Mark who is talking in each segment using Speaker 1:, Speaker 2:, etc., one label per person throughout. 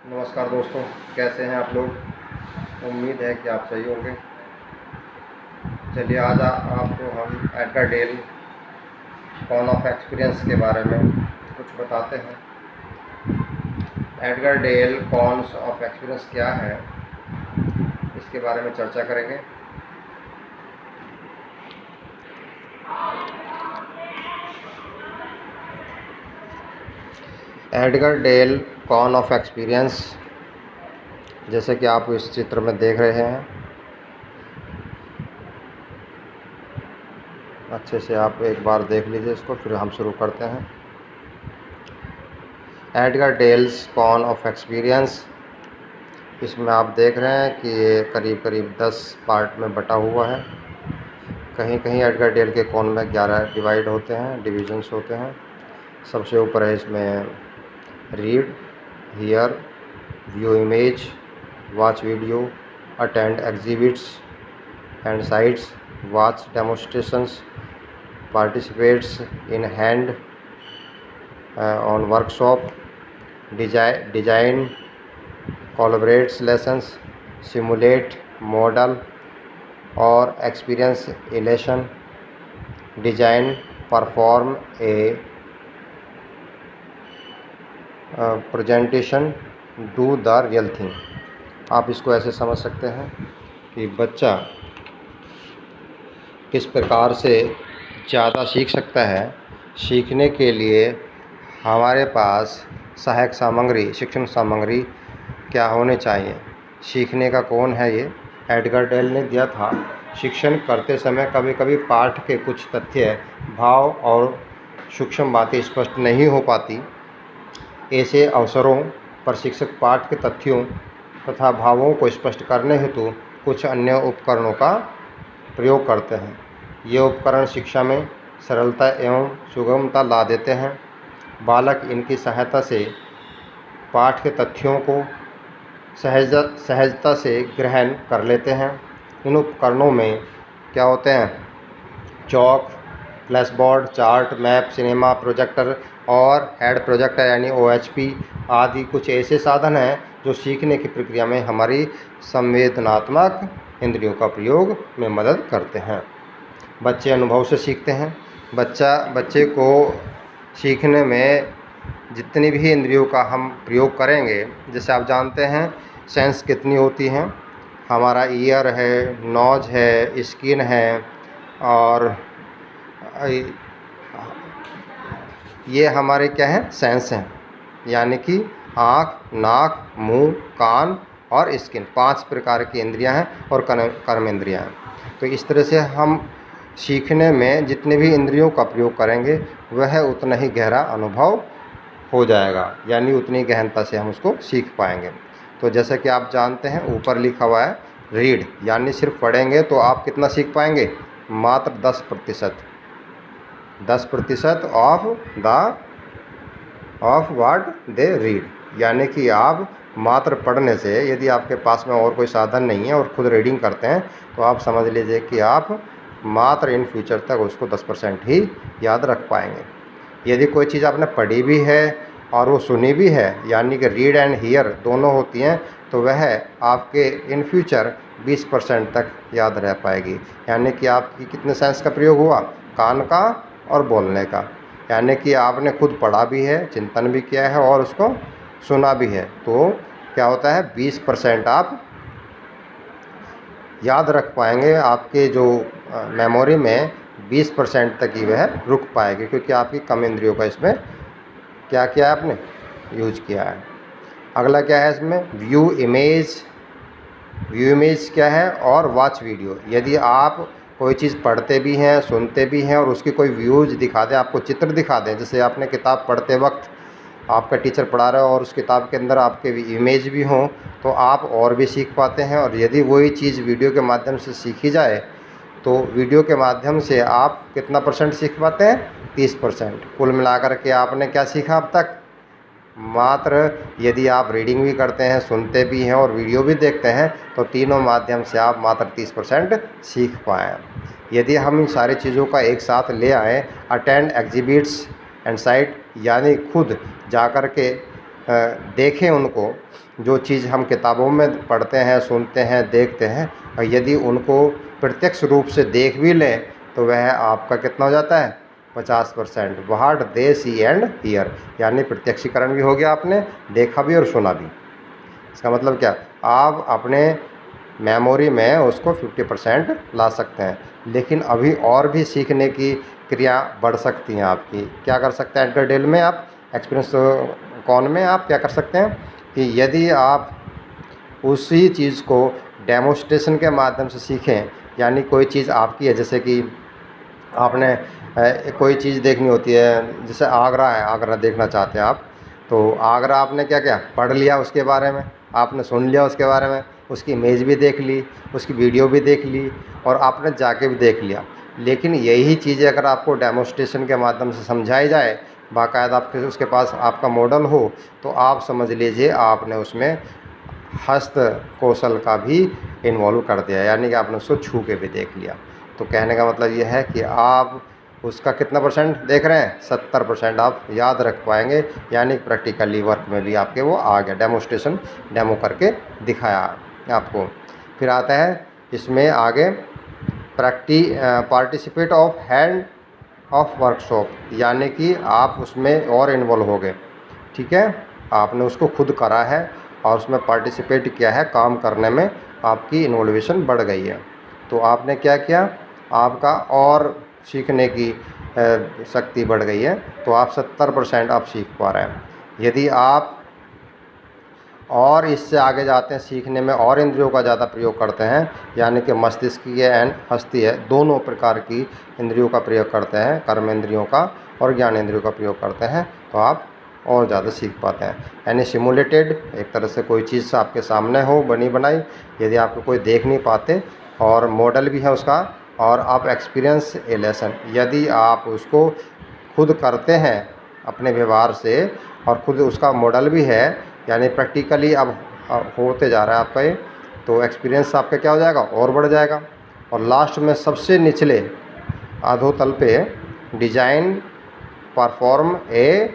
Speaker 1: नमस्कार दोस्तों, कैसे हैं आप लोग। उम्मीद है कि आप सही होंगे। चलिए आज आपको हम Edgar Dale cone of experience के बारे में कुछ बताते हैं। Edgar Dale cones of experience क्या है, इसके बारे में चर्चा करेंगे। Edgar Dale cone of experience, जैसे कि आप इस चित्र में देख रहे हैं, अच्छे से आप एक बार देख लीजिए इसको, फिर हम शुरू करते हैं। Edgar Dale's cone of experience, इसमें आप देख रहे हैं कि ये करीब करीब 10 पार्ट में बटा हुआ है। कहीं कहीं एडगर डेल के कॉन में 11 डिवाइड होते हैं, डिविजन्स होते हैं। सबसे ऊपर है इसमें read, here, view image, watch video, attend exhibits and sites, watch demonstrations, participates in hand on workshop, design, collaborates lessons, simulate, model और experience elation, design, perform a presentation, do the real thing. आप इसको ऐसे समझ सकते हैं कि बच्चा किस प्रकार से ज़्यादा सीख सकता है। सीखने के लिए हमारे पास सहायक सामग्री, शिक्षण सामग्री क्या होने चाहिए। सीखने का कौन है ये एडगर डेल ने दिया था। शिक्षण करते समय कभी कभी पाठ के कुछ तथ्य, भाव और सूक्ष्म बातें स्पष्ट नहीं हो पाती। ऐसे अवसरों पर शिक्षक पाठ के तथ्यों तथा भावों को स्पष्ट करने हेतु कुछ अन्य उपकरणों का प्रयोग करते हैं। ये उपकरण शिक्षा में सरलता एवं सुगमता ला देते हैं। बालक इनकी सहायता से पाठ के तथ्यों को सहजता से ग्रहण कर लेते हैं। इन उपकरणों में क्या होते हैं? Chalk, flashboard, chart, map, cinema projector overhead projector यानी OHP आदि कुछ ऐसे साधन हैं जो सीखने की प्रक्रिया में हमारी संवेदनात्मक इंद्रियों का प्रयोग में मदद करते हैं। बच्चे अनुभव से सीखते हैं। बच्चे को सीखने में जितनी भी इंद्रियों का हम प्रयोग करेंगे, जैसे आप जानते हैं सेंस कितनी होती हैं। हमारा ईयर है, नोज है, स्किन है और ये हमारे क्या हैं? सेंस हैं, यानी कि आँख, नाक, मुंह, कान और स्किन, 5 प्रकार की इंद्रियां हैं और कर्म इंद्रियां हैं। तो इस तरह से हम सीखने में जितने भी इंद्रियों का प्रयोग करेंगे वह उतना ही गहरा अनुभव हो जाएगा, यानी उतनी गहनता से हम उसको सीख पाएंगे। तो जैसा कि आप जानते हैं ऊपर लिखा हुआ है रीड, यानी सिर्फ पढ़ेंगे तो आप कितना सीख पाएंगे? मात्र 10%। 10% ऑफ व्हाट दे रीड, यानी कि आप मात्र पढ़ने से, यदि आपके पास में और कोई साधन नहीं है और खुद रीडिंग करते हैं तो आप समझ लीजिए कि आप मात्र इन फ्यूचर तक उसको 10% ही याद रख पाएंगे। यदि कोई चीज़ आपने पढ़ी भी है और वो सुनी भी है, यानी कि रीड एंड हियर दोनों होती हैं, तो वह आपके इन फ्यूचर 20% तक याद रह पाएगी। यानी कि आपकी कितने सेंस का प्रयोग हुआ? कान का और बोलने का। यानी कि आपने खुद पढ़ा भी है, चिंतन भी किया है और उसको सुना भी है, तो क्या होता है? 20% आप याद रख पाएंगे। आपके जो मेमोरी में 20% तक ही वह रुक पाएगी, क्योंकि आपकी कम इंद्रियों का इसमें क्या किया है? आपने यूज किया है। अगला क्या है इसमें? View image. व्यू इमेज क्या है? और वॉच वीडियो। यदि आप कोई चीज़ पढ़ते भी हैं, सुनते भी हैं और उसकी कोई व्यूज दिखा दें, आपको चित्र दिखा दें, जैसे आपने किताब पढ़ते वक्त आपका टीचर पढ़ा रहा है और उस किताब के अंदर आपके इमेज भी हों, तो आप और भी सीख पाते हैं। और यदि वही चीज़ वीडियो के माध्यम से सीखी जाए तो वीडियो के माध्यम से आप कितना % सीख पाते हैं? 30%। कुल मिलाकर के आपने क्या सीखा अब तक? मात्र, यदि आप रीडिंग भी करते हैं, सुनते भी हैं और वीडियो भी देखते हैं, तो तीनों माध्यम से आप मात्र 30% सीख पाएँ। यदि हम इन सारी चीज़ों का एक साथ ले आएँ, अटेंड एग्जिबिट्स एंड साइट, यानी खुद जा कर के देखें उनको, जो चीज़ हम किताबों में पढ़ते हैं, सुनते हैं, देखते हैं, और यदि उनको प्रत्यक्ष रूप से देख भी लें तो वह आपका कितना हो जाता है 50%। What they see and hear, यानी प्रत्यक्षीकरण भी हो गया, आपने देखा भी और सुना भी। इसका मतलब क्या, आप अपने मेमोरी में उसको 50% ला सकते हैं। लेकिन अभी और भी सीखने की क्रिया बढ़ सकती हैं आपकी। क्या कर सकते हैं एंटरडेल में आप, एक्सपीरियंस कौन में आप क्या कर सकते हैं कि यदि आप उसी चीज़ को डेमोस्ट्रेशन के माध्यम से सीखें, यानी कोई चीज़ आपकी है, जैसे कि आपने कोई चीज़ देखनी होती है, जैसे आगरा है, आगरा देखना चाहते हैं आप, तो आगरा आपने क्या क्या पढ़ लिया उसके बारे में, आपने सुन लिया उसके बारे में, उसकी इमेज भी देख ली, उसकी वीडियो भी देख ली, और आपने जाके भी देख लिया। लेकिन यही चीज़ें अगर आपको डेमोस्ट्रेशन के माध्यम से समझाई जाए, बाकायदा आपके उसके पास आपका मॉडल हो, तो आप समझ लीजिए आपने उसमें हस्त कौशल का भी इन्वॉल्व कर दिया, यानी कि आपने उसको छू के भी देख लिया। तो कहने का मतलब ये है कि आप उसका कितना परसेंट देख रहे हैं, 70% आप याद रख पाएंगे, यानी प्रैक्टिकली वर्क में भी आपके वो आ गया, डेमोस्ट्रेशन डेमो करके दिखाया आपको। फिर आता है इसमें आगे participate of hand of workshop, यानी कि आप उसमें और इन्वॉल्व हो गए, ठीक है, आपने उसको खुद करा है और उसमें पार्टिसिपेट किया है, काम करने में आपकी इन्वॉल्वेशन बढ़ गई है। तो आपने क्या किया, आपका और सीखने की शक्ति बढ़ गई है, तो आप 70% आप सीख पा रहे हैं। यदि आप और इससे आगे जाते हैं सीखने में, और इंद्रियों का ज़्यादा प्रयोग करते हैं, यानी कि मस्तिष्कीय एंड हस्तीय दोनों प्रकार की इंद्रियों का प्रयोग करते हैं, कर्म इंद्रियों का और ज्ञान इंद्रियों का प्रयोग करते हैं, तो आप और ज़्यादा सीख पाते हैं। यानी सिमुलेटेड, एक तरह से कोई चीज़ आपके सामने हो बनी बनाई, यदि आपको कोई देख नहीं पाते, और मॉडल भी है उसका, और आप एक्सपीरियंस ए लेसन, यदि आप उसको खुद करते हैं अपने व्यवहार से और खुद उसका मॉडल भी है, यानी प्रैक्टिकली अब होते जा रहा है आपका ये, तो एक्सपीरियंस आपका क्या हो जाएगा, और बढ़ जाएगा। और लास्ट में सबसे निचले अधोतल पे डिजाइन परफॉर्म ए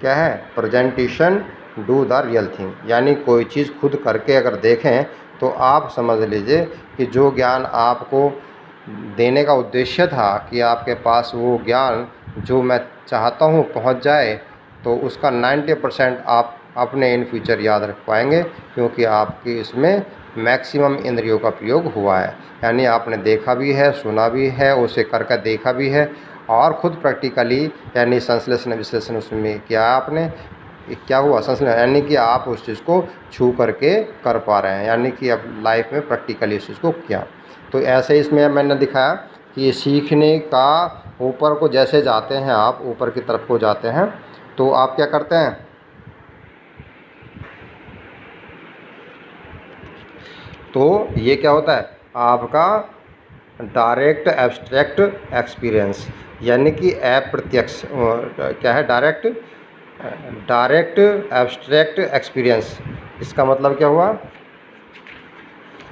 Speaker 1: क्या है presentation do the real thing, यानी कोई चीज़ खुद करके अगर देखें तो आप समझ लीजिए कि जो ज्ञान आपको देने का उद्देश्य था कि आपके पास वो ज्ञान जो मैं चाहता हूँ पहुँच जाए, तो उसका 90% आप अपने इन फ्यूचर याद रख पाएंगे, क्योंकि आपकी इसमें मैक्सिमम इंद्रियों का प्रयोग हुआ है। यानी आपने देखा भी है, सुना भी है, उसे करके देखा भी है, और ख़ुद प्रैक्टिकली यानी संश्लेषण विश्लेषण उसमें किया आपने। क्या हुआ संश्लेषण, यानी कि आप उस चीज़ को छू करके कर पा रहे हैं, यानी कि अब लाइफ में प्रैक्टिकली उस चीज़ को किया। तो ऐसे इसमें मैंने दिखाया कि ये सीखने का ऊपर को जैसे जाते हैं, आप ऊपर की तरफ को जाते हैं, तो आप क्या करते हैं, तो ये क्या होता है आपका डायरेक्ट एब्स्ट्रैक्ट एक्सपीरियंस, यानी कि अप्रत्यक्ष क्या है डायरेक्ट एब्स्ट्रैक्ट एक्सपीरियंस। इसका मतलब क्या हुआ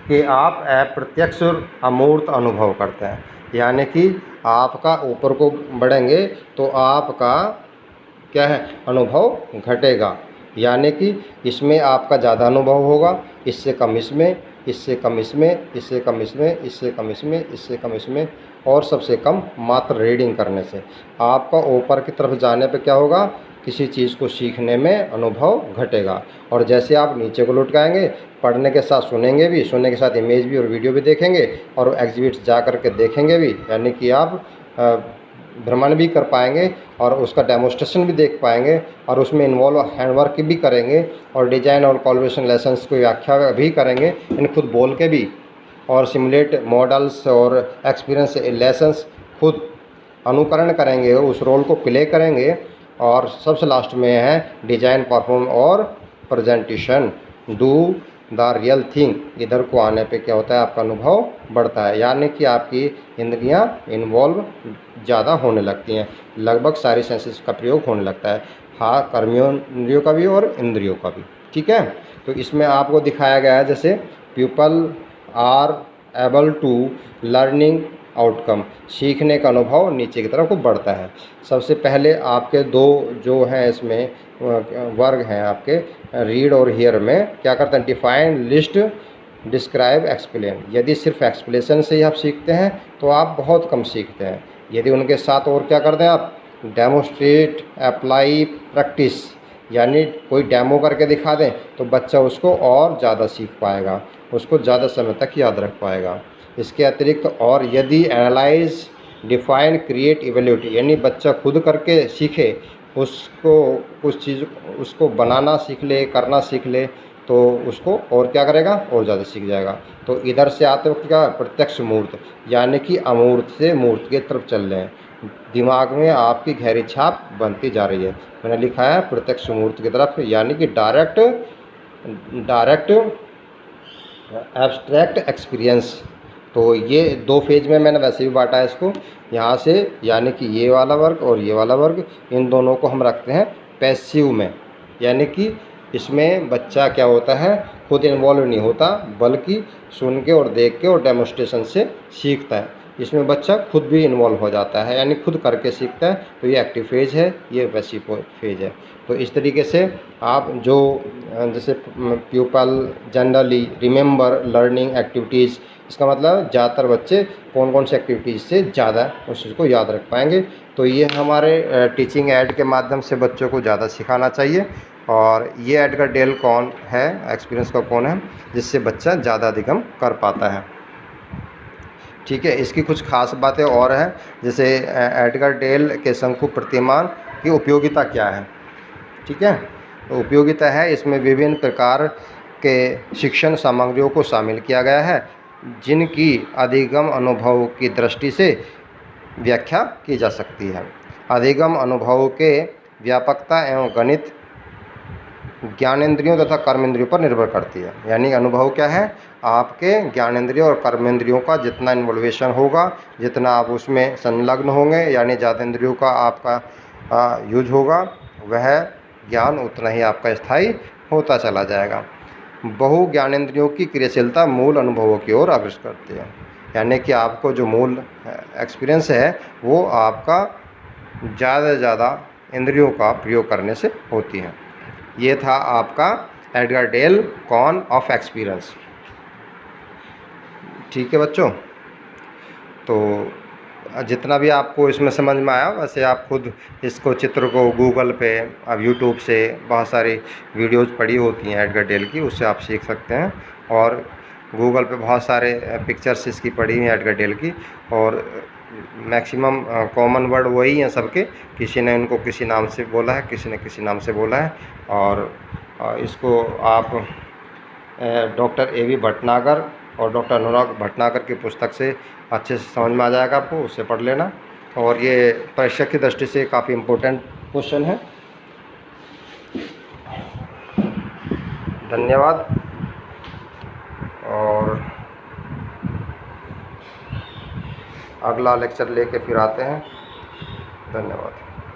Speaker 1: कि आप अप्रत्यक्ष और अमूर्त अनुभव करते हैं, यानी कि आपका ऊपर को बढ़ेंगे तो आपका क्या है अनुभव घटेगा, यानी कि इसमें आपका ज़्यादा अनुभव होगा, इससे कम इसमें, इससे कम इसमें, इससे कम इसमें, इससे कम इसमें, इससे कम इसमें, और सबसे कम मात्र रीडिंग करने से। आपका ऊपर की तरफ जाने पे क्या होगा, किसी चीज़ को सीखने में अनुभव घटेगा। और जैसे आप नीचे को लुटकाएंगे, पढ़ने के साथ सुनेंगे भी, सुनने के साथ इमेज भी और वीडियो भी देखेंगे, और एग्जिबिट्स जा कर के देखेंगे भी, यानी कि आप भ्रमण भी कर पाएंगे और उसका डेमोस्ट्रेशन भी देख पाएंगे, और उसमें इन्वॉल्व हैंडवर्क भी करेंगे, और डिजाइन और कॉल्युएशन लेसन्स की व्याख्या भी करेंगे, इन खुद बोल के भी, और सिमुलेट मॉडल्स और एक्सपीरियंस लेसन्स खुद अनुकरण करेंगे, उस रोल को प्ले करेंगे। और सबसे लास्ट में है डिजाइन परफॉर्म और presentation do the real thing. इधर को आने पे क्या होता है आपका अनुभव बढ़ता है, यानी कि आपकी इंद्रियां इन्वॉल्व ज़्यादा होने लगती हैं, लगभग सारी सेंसेस का प्रयोग होने लगता है, हाँ कर्मेंद्रियों का भी और इंद्रियों का भी, ठीक है। तो इसमें आपको दिखाया गया है जैसे people are able to learning outcome, सीखने का अनुभव नीचे की तरफ को बढ़ता है। सबसे पहले आपके दो जो हैं इसमें वर्ग हैं आपके रीड और हियर में क्या करते हैं, डिफाइन, लिस्ट, डिस्क्राइब, एक्सप्लेन। यदि सिर्फ एक्सप्लेशन से ही आप सीखते हैं तो आप बहुत कम सीखते हैं। यदि उनके साथ और क्या करते हैं आप, डेमोस्ट्रेट, अप्लाई, प्रैक्टिस, यानी कोई डेमो करके दिखा दें तो बच्चा उसको और ज़्यादा सीख पाएगा, उसको ज़्यादा समय तक याद रख पाएगा। इसके अतिरिक्त और यदि एनालाइज, डिफाइन, क्रिएट, इवेल्यूट, यानी बच्चा खुद करके सीखे, उसको कुछ चीज़ उसको बनाना सीख ले, करना सीख ले, तो उसको और क्या करेगा, और ज़्यादा सीख जाएगा। तो इधर से आते वक्त क्या, प्रत्यक्ष मूर्त, यानी कि अमूर्त से मूर्त की तरफ चल रहे हैं, दिमाग में आपकी गहरी छाप बनती जा रही है। मैंने लिखा है प्रत्यक्ष मूर्त की तरफ, यानी कि डायरेक्ट एब्स्ट्रैक्ट एक्सपीरियंस। तो ये दो फेज में मैंने वैसे भी बांटा है इसको, यहाँ से यानी कि ये वाला वर्ग और ये वाला वर्ग, इन दोनों को हम रखते हैं पैसिव में, यानी कि इसमें बच्चा क्या होता है, खुद इन्वॉल्व नहीं होता, बल्कि सुन के और देख के और डेमोस्ट्रेशन से सीखता है। इसमें बच्चा खुद भी इन्वॉल्व हो जाता है, यानी खुद करके सीखता है। तो ये एक्टिव फेज है, ये पैसिव फेज है। तो इस तरीके से आप जो जैसे people generally remember learning activities, इसका मतलब ज़्यादातर बच्चे कौन कौन सी एक्टिविटीज़ से ज़्यादा उस चीज़ को याद रख पाएंगे। तो ये हमारे टीचिंग ऐड के माध्यम से बच्चों को ज़्यादा सिखाना चाहिए। और ये एडगर डेल कौन है, एक्सपीरियंस का कौन है, जिससे बच्चा ज़्यादा अधिगम कर पाता है। ठीक है, इसकी कुछ खास बातें और हैं, जैसे एडगर डेल के शंकु प्रतिमान की उपयोगिता क्या है। ठीक है, तो उपयोगिता है इसमें विभिन्न प्रकार के शिक्षण सामग्रियों को शामिल किया गया है, जिनकी अधिगम अनुभव की दृष्टि से व्याख्या की जा सकती है। अधिगम अनुभव के व्यापकता एवं गणित ज्ञानेंद्रियों तथा कर्मेंद्रियों पर निर्भर करती है। यानी अनुभव क्या है, आपके ज्ञानेंद्रियों और कर्मेंद्रियों का जितना इन्वॉल्वेशन होगा, जितना आप उसमें संलग्न होंगे, यानी ज्ञानेंद्रियों का आपका यूज होगा, वह ज्ञान उतना ही आपका स्थायी होता चला जाएगा। बहु ज्ञानेंद्रियों की क्रियाशीलता मूल अनुभवों की ओर अग्रसर करती है, यानी कि आपको जो मूल एक्सपीरियंस है वो आपका ज़्यादा से ज़्यादा इंद्रियों का प्रयोग करने से होती है। ये था आपका Edgar Dale cone of experience. ठीक है बच्चों, तो जितना भी आपको इसमें समझ में आया, वैसे आप खुद इसको चित्र को गूगल पे, अब यूट्यूब से बहुत सारी वीडियोज़ पड़ी होती हैं एडगर डेल की, उससे आप सीख सकते हैं। और गूगल पे बहुत सारे पिक्चर्स इसकी पड़ी हैं एडगर डेल की, और मैक्सिमम कॉमन वर्ड वही हैं सबके, किसी ने इनको किसी नाम से बोला है, किसी ने किसी नाम से बोला है। और इसको आप डॉक्टर ए.वी. भटनागर और डॉक्टर अनुराग भटनागर की पुस्तक से अच्छे से समझ में आ जाएगा आपको, उससे पढ़ लेना। और ये परीक्षा की दृष्टि से काफ़ी इम्पोर्टेंट क्वेश्चन है। धन्यवाद। और अगला लेक्चर लेके फिर आते हैं। धन्यवाद।